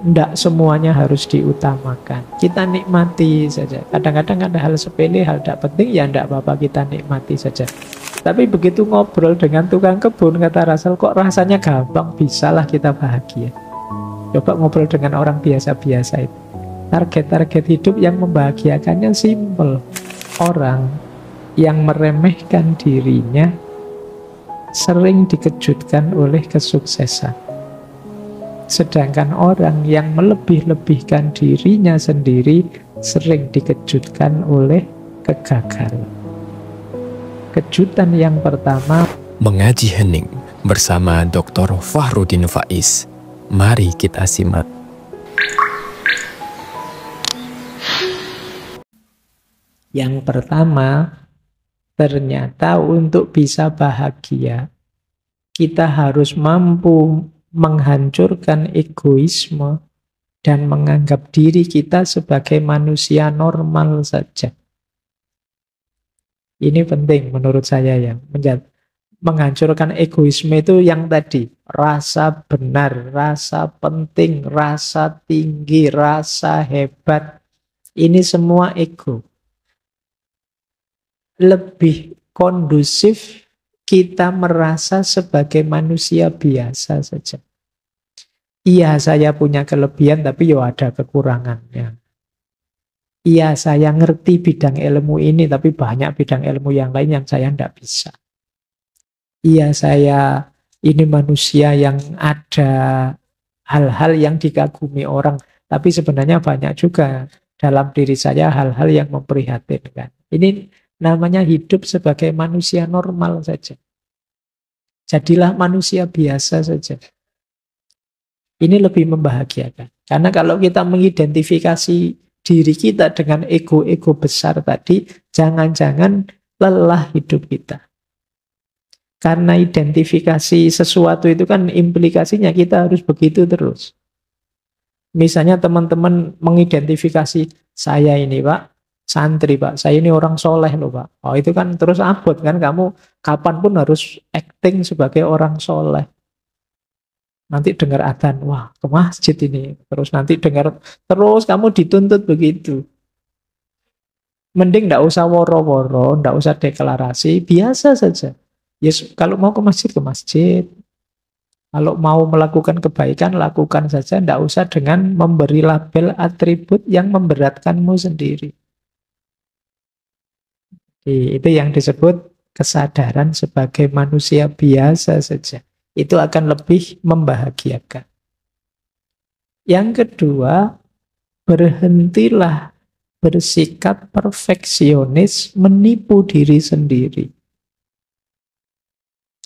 Tidak semuanya harus diutamakan. Kita nikmati saja. Kadang-kadang ada hal sepele, hal tidak penting, ya tidak apa-apa, kita nikmati saja. Tapi begitu ngobrol dengan tukang kebun, kata Russell, kok rasanya gampang, bisalah kita bahagia. Coba ngobrol dengan orang biasa-biasa itu. Target-target hidup yang membahagiakannya simple. Orang yang meremehkan dirinya sering dikejutkan oleh kesuksesan. Sedangkan orang yang melebih-lebihkan dirinya sendiri sering dikejutkan oleh kegagalan. Kejutan yang pertama, Mengaji Hening bersama Dr. Fahrudin Faiz. Mari kita simak. yang pertama, ternyata untuk bisa bahagia, kita harus mampu menghancurkan egoisme dan menganggap diri kita sebagai manusia normal saja. Ini penting menurut saya ya. Menghancurkan egoisme itu yang tadi, rasa benar, rasa penting, rasa tinggi, rasa hebat. Ini semua ego. Lebih kondusif kita merasa sebagai manusia biasa saja. Iya, saya punya kelebihan, tapi ya ada kekurangannya. Iya, saya ngerti bidang ilmu ini, tapi banyak bidang ilmu yang lain yang saya tidak bisa. Iya, saya ini manusia yang ada hal-hal yang dikagumi orang, tapi sebenarnya banyak juga dalam diri saya hal-hal yang memprihatinkan. Ini namanya hidup sebagai manusia normal saja. Jadilah manusia biasa saja. Ini lebih membahagiakan. Karena kalau kita mengidentifikasi diri kita dengan ego-ego besar tadi, jangan-jangan lelah hidup kita. Karena identifikasi sesuatu itu kan implikasinya kita harus begitu terus. Misalnya teman-teman mengidentifikasi, saya ini Pak, santri Pak, saya ini orang soleh loh Pak. Oh itu kan terus abot kan, kamu kapanpun harus acting sebagai orang soleh. Nanti dengar adzan, wah ke masjid ini. Terus nanti dengar, terus kamu dituntut begitu. Mending ndak usah woro-woro, ndak usah deklarasi, biasa saja. Yes, kalau mau ke masjid, ke masjid. Kalau mau melakukan kebaikan, lakukan saja. Ndak usah dengan memberi label atribut yang memberatkanmu sendiri. Itu yang disebut kesadaran sebagai manusia biasa saja. Itu akan lebih membahagiakan. Yang kedua, berhentilah bersikap perfeksionis, menipu diri sendiri.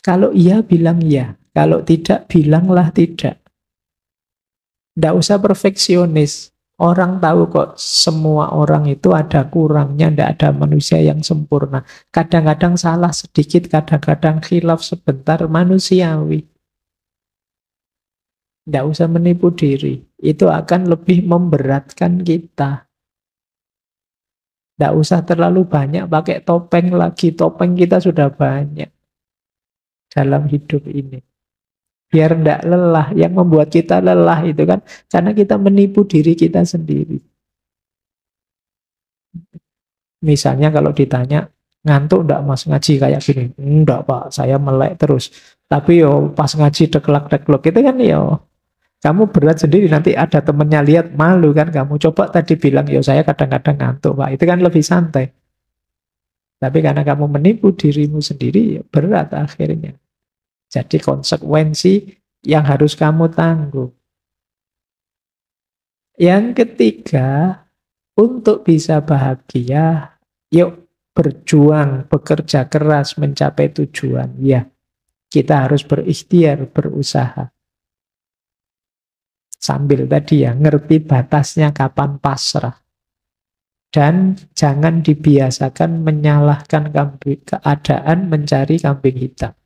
Kalau iya, bilang iya. Kalau tidak, bilanglah tidak. Tidak usah perfeksionis. Orang tahu kok semua orang itu ada kurangnya, tidak ada manusia yang sempurna. Kadang-kadang salah sedikit, kadang-kadang khilaf sebentar, manusiawi. Tidak usah menipu diri. Itu akan lebih memberatkan kita. Tidak usah terlalu banyak pakai topeng lagi. Topeng kita sudah banyak dalam hidup ini. Biar tidak lelah. Yang membuat kita lelah itu kan karena kita menipu diri kita sendiri. Misalnya kalau ditanya, ngantuk enggak mas ngaji kayak gini? Enggak Pak, saya melek terus. Tapi yo pas ngaji deklak-deklok itu kan yo, kamu berat sendiri, nanti ada temennya lihat malu kan kamu. Coba tadi bilang, yo saya kadang-kadang ngantuk Pak. Itu kan lebih santai. Tapi karena kamu menipu dirimu sendiri, ya berat akhirnya. Jadi konsekuensi yang harus kamu tanggung. Yang ketiga, untuk bisa bahagia, yuk berjuang, bekerja keras mencapai tujuan. Ya, kita harus berikhtiar, berusaha. Sambil tadi ya, ngerti batasnya kapan pasrah. Dan jangan dibiasakan menyalahkan keadaan mencari kambing hitam.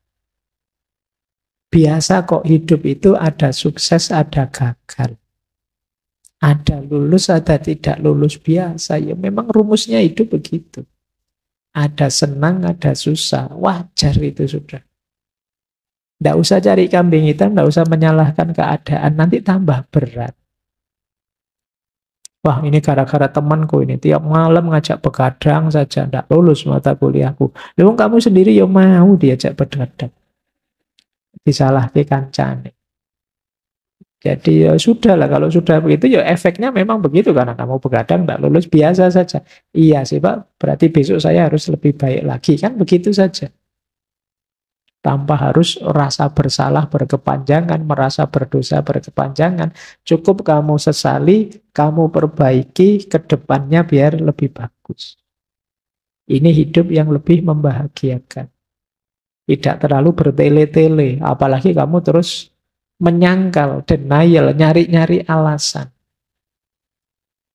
Biasa kok hidup itu ada sukses, ada gagal. Ada lulus, ada tidak lulus, biasa. Ya memang rumusnya hidup begitu. Ada senang, ada susah. Wajar itu sudah. Tidak usah cari kambing hitam, tidak usah menyalahkan keadaan. Nanti tambah berat. Wah, ini gara-gara temanku ini. Tiap malam ngajak begadang saja. Tidak lulus mata kuliahku. Lalu kamu sendiri ya mau diajak begadang. Disalahkan kancane. Jadi ya sudah lah. Kalau sudah begitu ya efeknya memang begitu. Karena kamu begadang tidak lulus biasa saja. Iya sih Pak. Berarti besok saya harus lebih baik lagi. Kan begitu saja. Tanpa harus rasa bersalah berkepanjangan, merasa berdosa berkepanjangan. Cukup kamu sesali, kamu perbaiki ke depannya biar lebih bagus. Ini hidup yang lebih membahagiakan. Tidak terlalu bertele-tele, apalagi kamu terus menyangkal, denial, nyari-nyari alasan.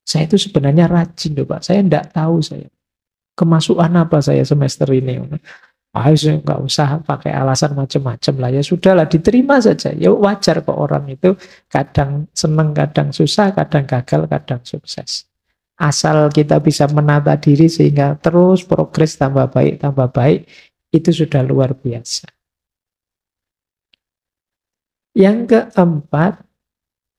Saya itu sebenarnya rajin loh Pak, saya tidak tahu saya. Kemasukan apa saya semester ini? Nggak usah pakai alasan macam-macam lah. Ya sudahlah, diterima saja. Ya wajar kok orang itu kadang seneng, kadang susah, kadang gagal, kadang sukses. Asal kita bisa menata diri sehingga terus progres tambah baik, itu sudah luar biasa. Yang keempat,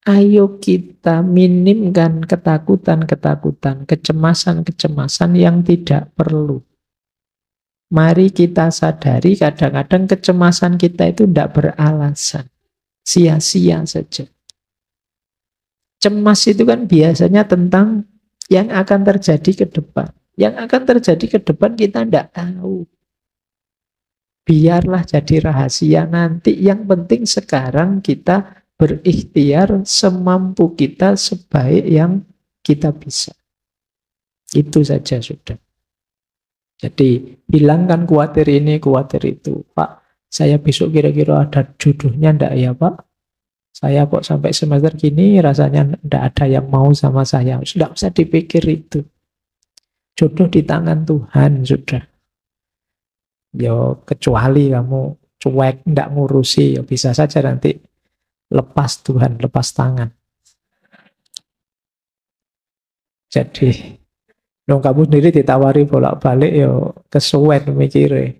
ayo kita minimkan ketakutan-ketakutan, kecemasan-kecemasan yang tidak perlu. Mari kita sadari kadang-kadang kecemasan kita itu tidak beralasan. Sia-sia saja. Cemas itu kan biasanya tentang yang akan terjadi ke depan. Yang akan terjadi ke depan kita tidak tahu. Biarlah jadi rahasia nanti. Yang penting sekarang kita berikhtiar semampu kita sebaik yang kita bisa. Itu saja sudah. Jadi hilangkan khawatir ini, khawatir itu. Pak, saya besok kira-kira ada jodohnya enggak ya Pak? Saya kok sampai semester gini rasanya enggak ada yang mau sama saya. Sudah usah dipikir itu. Jodoh di tangan Tuhan sudah. Yo kecuali kamu cuek, enggak ngurusi, ya bisa saja nanti lepas Tuhan, lepas tangan. Jadi dong kamu sendiri ditawari bolak-balik yo kesuwen mikirnya.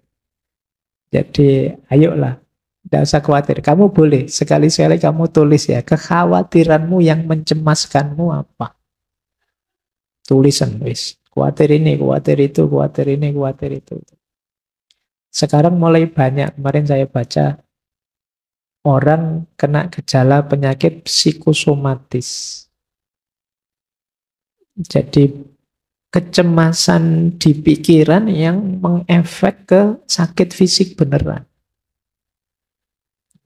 Jadi ayolah, tidak usah khawatir. Kamu boleh sekali-sekali kamu tulis ya kekhawatiranmu yang mencemaskanmu apa. Tulisan wis. Khawatir ini, khawatir itu, khawatir ini, khawatir itu. Sekarang mulai banyak. Kemarin saya baca orang kena gejala penyakit psikosomatis. Jadi kecemasan di pikiran yang mengefek ke sakit fisik beneran.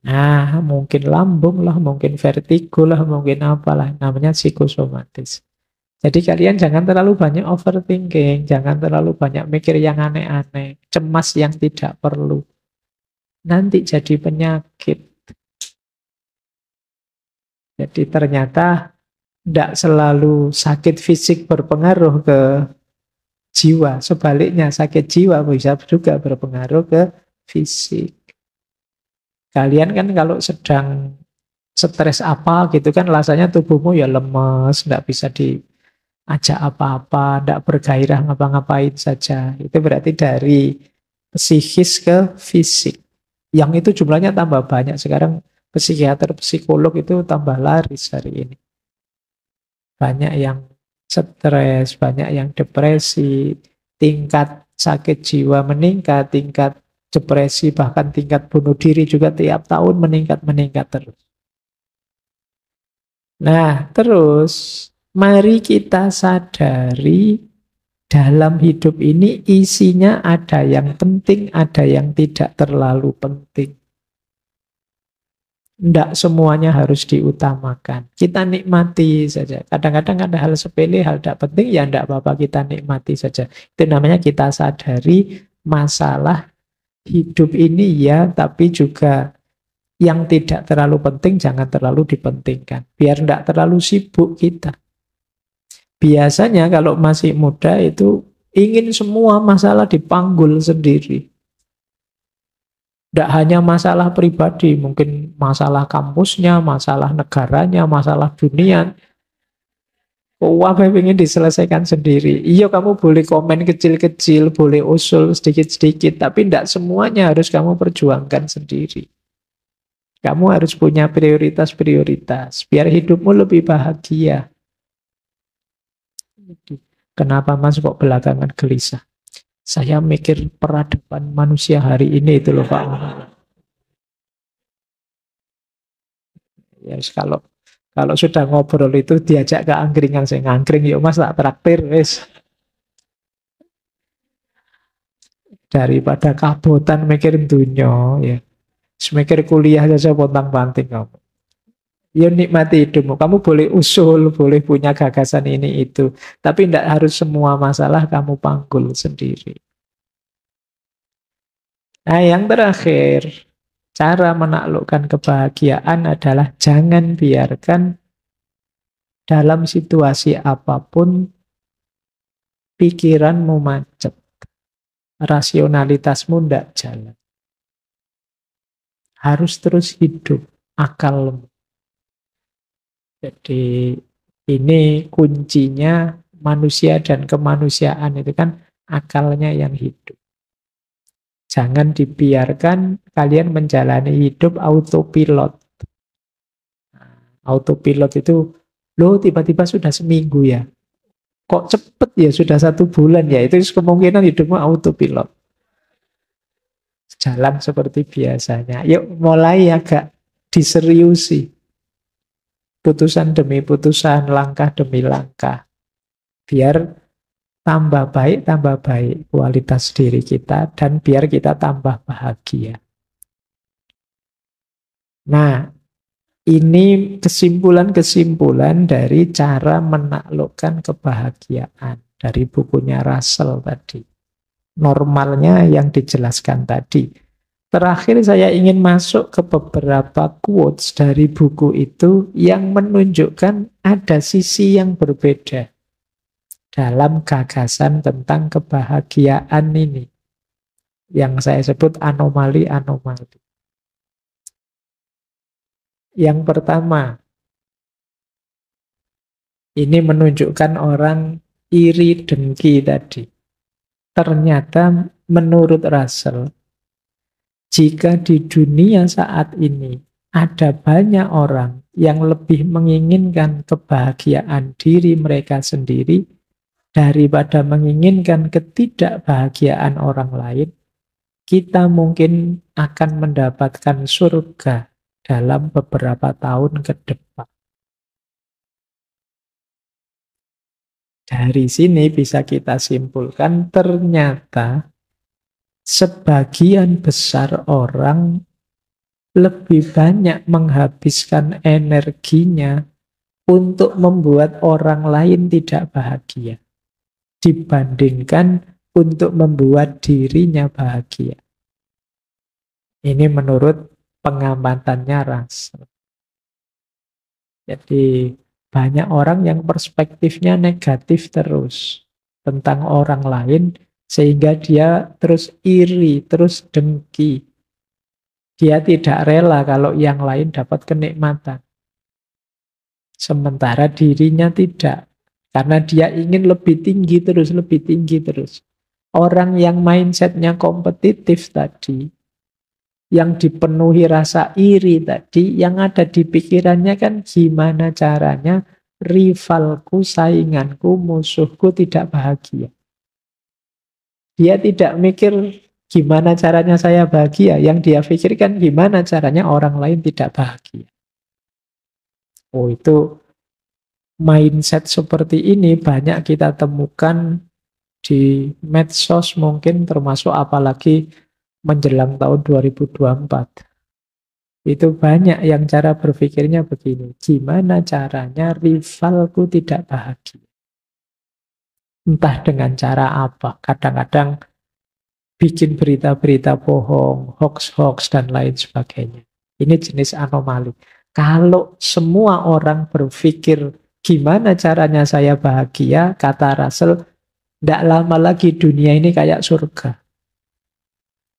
Nah, mungkin lambung lah, mungkin vertigo lah, mungkin apalah. Namanya psikosomatis. Jadi kalian jangan terlalu banyak overthinking, jangan terlalu banyak mikir yang aneh-aneh, cemas yang tidak perlu. Nanti jadi penyakit. Jadi ternyata tidak selalu sakit fisik berpengaruh ke jiwa. Sebaliknya sakit jiwa bisa juga berpengaruh ke fisik. Kalian kan kalau sedang stres apa gitu kan rasanya tubuhmu ya lemes, tidak bisa diajak apa-apa, tidak bergairah ngapa-ngapain saja. Itu berarti dari psikis ke fisik. Yang itu jumlahnya tambah banyak. Sekarang psikiater, psikolog itu tambah laris hari ini. Banyak yang stres, banyak yang depresi, tingkat sakit jiwa meningkat, tingkat depresi, bahkan tingkat bunuh diri juga tiap tahun meningkat terus. Nah, terus mari kita sadari dalam hidup ini isinya ada yang penting, ada yang tidak terlalu penting. Tidak semuanya harus diutamakan. Kita nikmati saja. Kadang-kadang ada hal sepele, hal tidak penting, ya tidak apa-apa kita nikmati saja. Itu namanya kita sadari masalah hidup ini ya, tapi juga yang tidak terlalu penting jangan terlalu dipentingkan. Biar tidak terlalu sibuk kita. Biasanya kalau masih muda itu ingin semua masalah dipanggul sendiri. Tidak hanya masalah pribadi, mungkin masalah kampusnya, masalah negaranya, masalah dunia. Wah, ingin diselesaikan sendiri. Iya, kamu boleh komen kecil-kecil, boleh usul sedikit-sedikit, tapi tidak semuanya harus kamu perjuangkan sendiri. Kamu harus punya prioritas-prioritas, biar hidupmu lebih bahagia. Kenapa Mas kok belakangan gelisah? Saya mikir peradaban manusia hari ini itu loh Pak. Ya, kalau kalau sudah ngobrol itu diajak ke angkringan, saya ngangkring, yuk Mas tak traktir, wis. Daripada kabotan mikir dunia, ya. Semikir kuliah saja pontang-panting kamu. Ya nikmati hidupmu. Kamu boleh usul, boleh punya gagasan ini itu. Tapi tidak harus semua masalah kamu panggul sendiri. Nah yang terakhir, cara menaklukkan kebahagiaan adalah jangan biarkan dalam situasi apapun pikiranmu macet. Rasionalitasmu tidak jalan. Harus terus hidup akalmu. Jadi ini kuncinya manusia dan kemanusiaan itu kan akalnya yang hidup. Jangan dibiarkan kalian menjalani hidup autopilot. Autopilot itu, loh tiba-tiba sudah seminggu ya. Kok cepet ya sudah 1 bulan ya. Itu kemungkinan hidupmu autopilot. Jalan seperti biasanya. Yuk mulai agak diseriusi. Putusan demi putusan, langkah demi langkah. Biar tambah baik kualitas diri kita, dan biar kita tambah bahagia. Nah, ini kesimpulan-kesimpulan dari cara menaklukkan kebahagiaan. Dari bukunya Russell tadi. Normalnya yang dijelaskan tadi. Terakhir saya ingin masuk ke beberapa quotes dari buku itu yang menunjukkan ada sisi yang berbeda dalam gagasan tentang kebahagiaan ini. Yang saya sebut anomali-anomali. Yang pertama, ini menunjukkan orang iri dengki tadi. Ternyata menurut Russell, jika di dunia saat ini ada banyak orang yang lebih menginginkan kebahagiaan diri mereka sendiri daripada menginginkan ketidakbahagiaan orang lain, kita mungkin akan mendapatkan surga dalam beberapa tahun ke depan. Dari sini bisa kita simpulkan ternyata sebagian besar orang lebih banyak menghabiskan energinya untuk membuat orang lain tidak bahagia dibandingkan untuk membuat dirinya bahagia. Ini menurut pengamatannya Russell. Jadi banyak orang yang perspektifnya negatif terus tentang orang lain, sehingga dia terus iri, terus dengki. Dia tidak rela kalau yang lain dapat kenikmatan. Sementara dirinya tidak. Karena dia ingin lebih tinggi terus, lebih tinggi terus. Orang yang mindsetnya kompetitif tadi, yang dipenuhi rasa iri tadi, yang ada di pikirannya kan gimana caranya rivalku, sainganku, musuhku tidak bahagia. Dia tidak mikir gimana caranya saya bahagia. Yang dia pikirkan gimana caranya orang lain tidak bahagia. Oh, itu mindset seperti ini banyak kita temukan di medsos mungkin, termasuk apalagi menjelang tahun 2024. Itu banyak yang cara berpikirnya begini. Gimana caranya rivalku tidak bahagia? Entah dengan cara apa. Kadang-kadang bikin berita-berita bohong, hoax-hoax, dan lain sebagainya. Ini jenis anomali. Kalau semua orang berpikir gimana caranya saya bahagia, kata Russell, tidak lama lagi dunia ini kayak surga.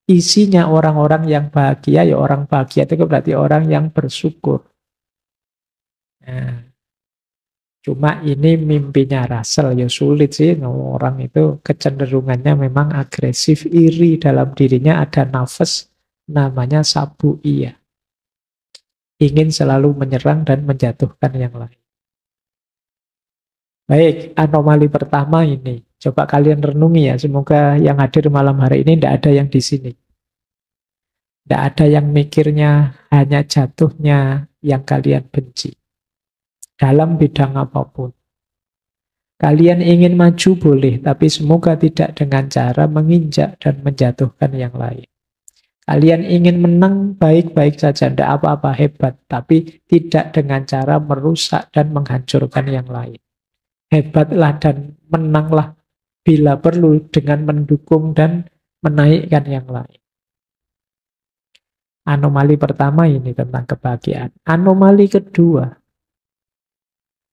Isinya orang-orang yang bahagia, ya orang bahagia itu berarti orang yang bersyukur. Nah, cuma ini mimpinya Russell, ya sulit sih. Orang itu kecenderungannya memang agresif, iri, dalam dirinya ada nafas namanya sabu'iyah. Ingin selalu menyerang dan menjatuhkan yang lain. Baik, anomali pertama ini. Coba kalian renungi ya, semoga yang hadir malam hari ini tidak ada yang di sini. Tidak ada yang mikirnya hanya jatuhnya yang kalian benci. Dalam bidang apapun. Kalian ingin maju boleh, tapi semoga tidak dengan cara menginjak dan menjatuhkan yang lain. Kalian ingin menang baik-baik saja, tidak apa-apa, hebat. Tapi tidak dengan cara merusak dan menghancurkan yang lain. Hebatlah dan menanglah bila perlu dengan mendukung dan menaikkan yang lain. Anomali pertama ini tentang kebahagiaan. Anomali kedua,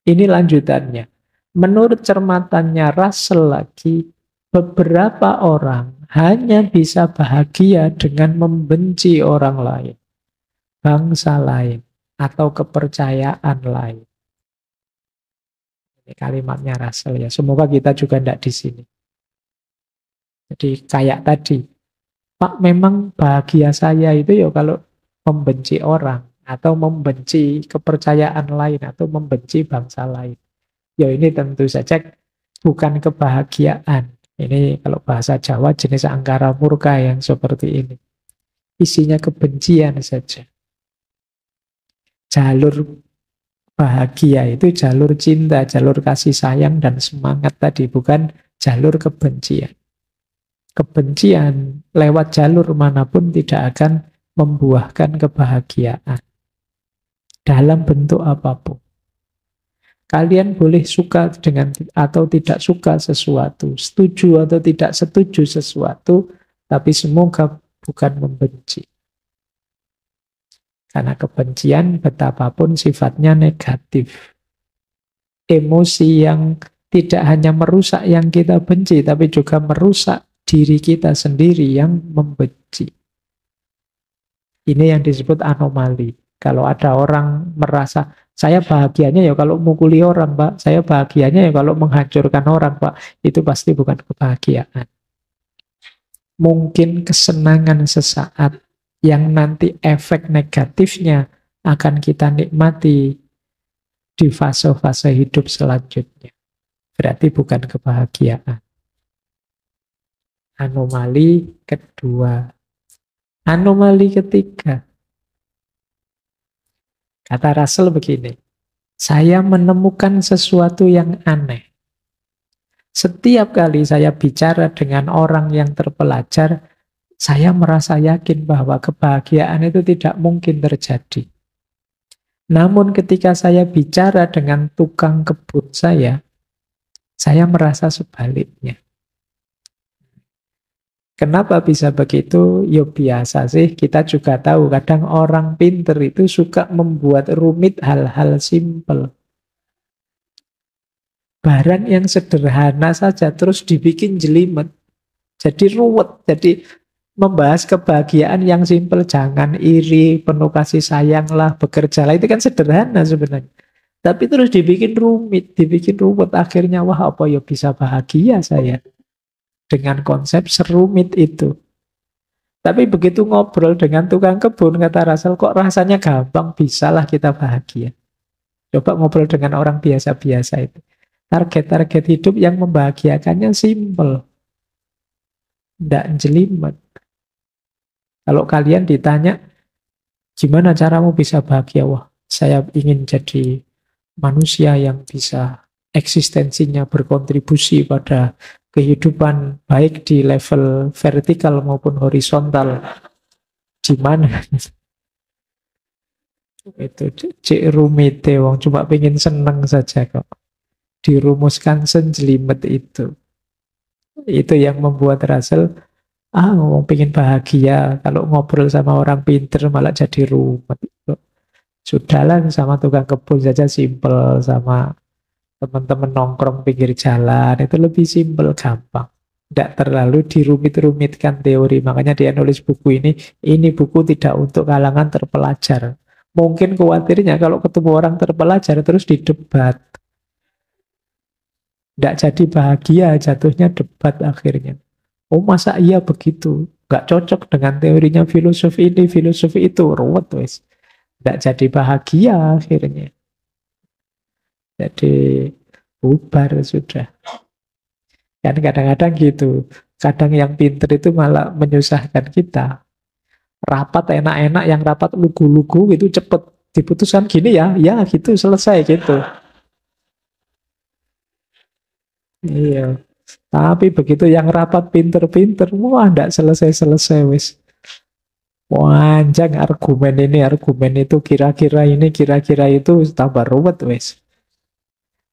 ini lanjutannya. Menurut cermatannya Russell lagi, beberapa orang hanya bisa bahagia dengan membenci orang lain, bangsa lain, atau kepercayaan lain. Ini kalimatnya Russell ya. Semoga kita juga tidak di sini. Jadi kayak tadi, Pak, memang bahagia saya itu ya kalau membenci orang, atau membenci kepercayaan lain, atau membenci bangsa lain. Ya ini tentu saja bukan kebahagiaan. Ini kalau bahasa Jawa jenis angkara murka yang seperti ini. Isinya kebencian saja. Jalur bahagia itu jalur cinta, jalur kasih sayang dan semangat tadi, bukan jalur kebencian. Kebencian lewat jalur manapun tidak akan membuahkan kebahagiaan dalam bentuk apapun. Kalian boleh suka dengan atau tidak suka sesuatu, setuju atau tidak setuju sesuatu, tapi semoga bukan membenci. Karena kebencian betapapun sifatnya negatif. Emosi yang tidak hanya merusak yang kita benci, tapi juga merusak diri kita sendiri yang membenci. Ini yang disebut anomali. Kalau ada orang merasa, saya bahagianya ya kalau mukuli orang, Pak. Saya bahagianya ya kalau menghancurkan orang, Pak. Itu pasti bukan kebahagiaan. Mungkin kesenangan sesaat yang nanti efek negatifnya akan kita nikmati di fase-fase hidup selanjutnya. Berarti bukan kebahagiaan. Anomali kedua. Anomali ketiga. Kata Russell begini, saya menemukan sesuatu yang aneh. Setiap kali saya bicara dengan orang yang terpelajar, saya merasa yakin bahwa kebahagiaan itu tidak mungkin terjadi. Namun ketika saya bicara dengan tukang kebun saya merasa sebaliknya. Kenapa bisa begitu? Ya biasa sih, kita juga tahu kadang orang pinter itu suka membuat rumit hal-hal simpel. Barang yang sederhana saja terus dibikin jelimet. Jadi ruwet, jadi membahas kebahagiaan yang simpel, jangan iri, penuh kasih sayang lah, bekerjalah, itu kan sederhana sebenarnya. Tapi terus dibikin rumit, dibikin ruwet, akhirnya wah apa ya bisa bahagia saya dengan konsep serumit itu. Tapi begitu ngobrol dengan tukang kebun, kata Russell, kok rasanya gampang, bisalah kita bahagia. Coba ngobrol dengan orang biasa-biasa itu. Target-target hidup yang membahagiakannya simpel. Tidak jelimet. Kalau kalian ditanya, gimana caramu bisa bahagia? Wah, saya ingin jadi manusia yang bisa eksistensinya berkontribusi pada kehidupan baik di level vertikal maupun horizontal. Di mana? Itu cek rumit wong cuma pengen seneng saja kok. Dirumuskan senjelimet itu. Itu yang membuat Russell ngomong pengen bahagia, kalau ngobrol sama orang pinter malah jadi rumit. Sudahlah sama tukang kebun saja simpel, sama teman-teman nongkrong pinggir jalan, itu lebih simpel, gampang. Tidak terlalu dirumit-rumitkan teori. Makanya dia nulis buku ini buku tidak untuk kalangan terpelajar. Mungkin khawatirnya kalau ketemu orang terpelajar terus didebat. Tidak jadi bahagia, jatuhnya debat akhirnya. Oh masa iya begitu? Nggak cocok dengan teorinya filosofi ini, filosofi itu. Ruwet wes. Tidak jadi bahagia akhirnya. Jadi bubar sudah. Kan kadang-kadang gitu. Kadang yang pinter itu malah menyusahkan kita. Rapat enak-enak, yang rapat lugu-lugu itu cepet diputuskan gini ya gitu selesai gitu. Iya. Tapi begitu yang rapat pinter-pinter, wah ndak selesai-selesai wis. Panjang argumen ini, argumen itu, kira-kira ini, kira-kira itu, tambah ruwet wis.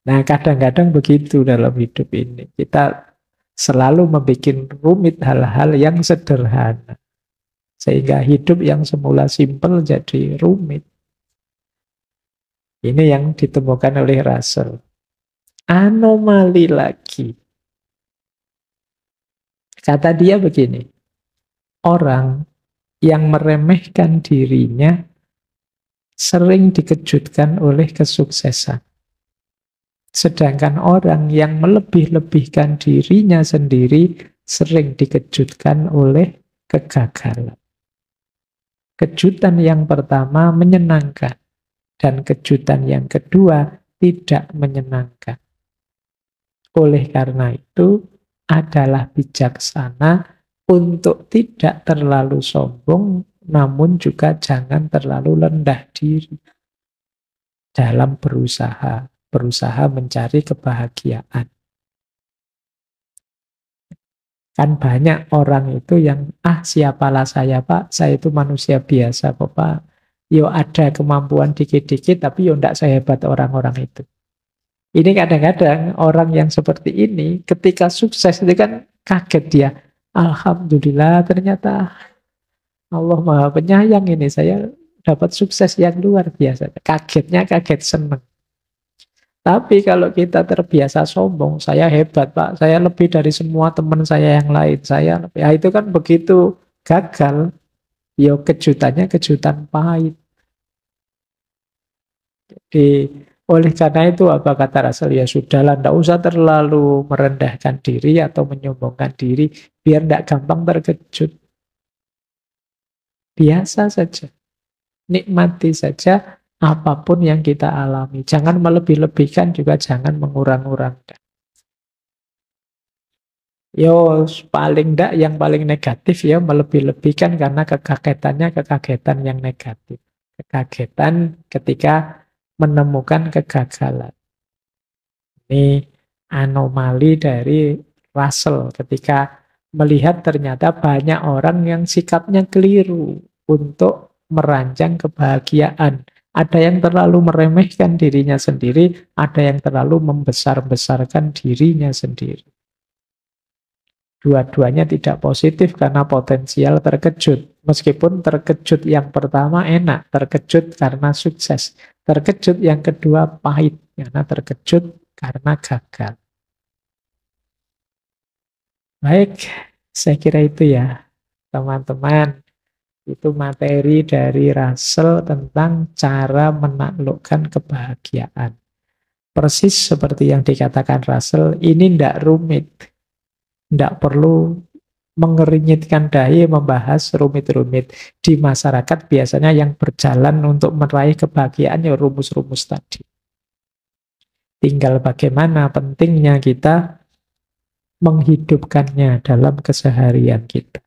Nah, kadang-kadang begitu dalam hidup ini. Kita selalu membuat rumit hal-hal yang sederhana. Sehingga hidup yang semula simpel jadi rumit. Ini yang ditemukan oleh Russell. Anomali lagi. Kata dia begini, orang yang meremehkan dirinya sering dikejutkan oleh kesuksesan. Sedangkan orang yang melebih-lebihkan dirinya sendiri sering dikejutkan oleh kegagalan. Kejutan yang pertama menyenangkan, dan kejutan yang kedua tidak menyenangkan. Oleh karena itu, adalah bijaksana untuk tidak terlalu sombong, namun juga jangan terlalu rendah diri dalam berusaha mencari kebahagiaan. Kan banyak orang itu yang, siapalah saya Pak, saya itu manusia biasa kok Pak. Yo ada kemampuan dikit-dikit, tapi yo ndak sehebat orang-orang itu. Ini kadang-kadang orang yang seperti ini, ketika sukses itu kan kaget dia. Alhamdulillah ternyata Allah Maha Penyayang ini, saya dapat sukses yang luar biasa. Kagetnya kaget senang. Tapi kalau kita terbiasa sombong, saya hebat Pak, saya lebih dari semua teman saya yang lain, itu kan begitu gagal, yo kejutannya kejutan pahit. Jadi oleh karena itu apa kata Russell, ya sudahlah, tidak usah terlalu merendahkan diri atau menyombongkan diri, biar tidak gampang terkejut. Biasa saja, nikmati saja apapun yang kita alami. Jangan melebih-lebihkan, juga jangan mengurang-urangkan. Yo paling tidak yang paling negatif ya melebih-lebihkan, karena kekagetannya kekagetan yang negatif. Kekagetan ketika menemukan kegagalan. Ini anomali dari Russell ketika melihat ternyata banyak orang yang sikapnya keliru untuk merancang kebahagiaan. Ada yang terlalu meremehkan dirinya sendiri, ada yang terlalu membesar-besarkan dirinya sendiri. Dua-duanya tidak positif karena potensial terkejut. Meskipun terkejut yang pertama enak, terkejut karena sukses. Terkejut yang kedua pahit, karena terkejut karena gagal. Baik, saya kira itu ya, teman-teman. Itu materi dari Russell tentang cara menaklukkan kebahagiaan. Persis seperti yang dikatakan Russell, ini tidak rumit. Tidak perlu mengernyitkan dahi membahas rumit-rumit. Di masyarakat biasanya yang berjalan untuk meraih kebahagiaan ya rumus-rumus tadi. Tinggal bagaimana pentingnya kita menghidupkannya dalam keseharian kita.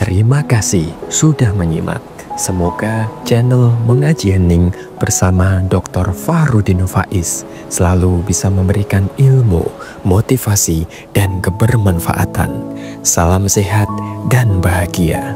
Terima kasih sudah menyimak. Semoga channel Mengaji Hening bersama Dr. Fahrudin Faiz selalu bisa memberikan ilmu, motivasi, dan kebermanfaatan. Salam sehat dan bahagia.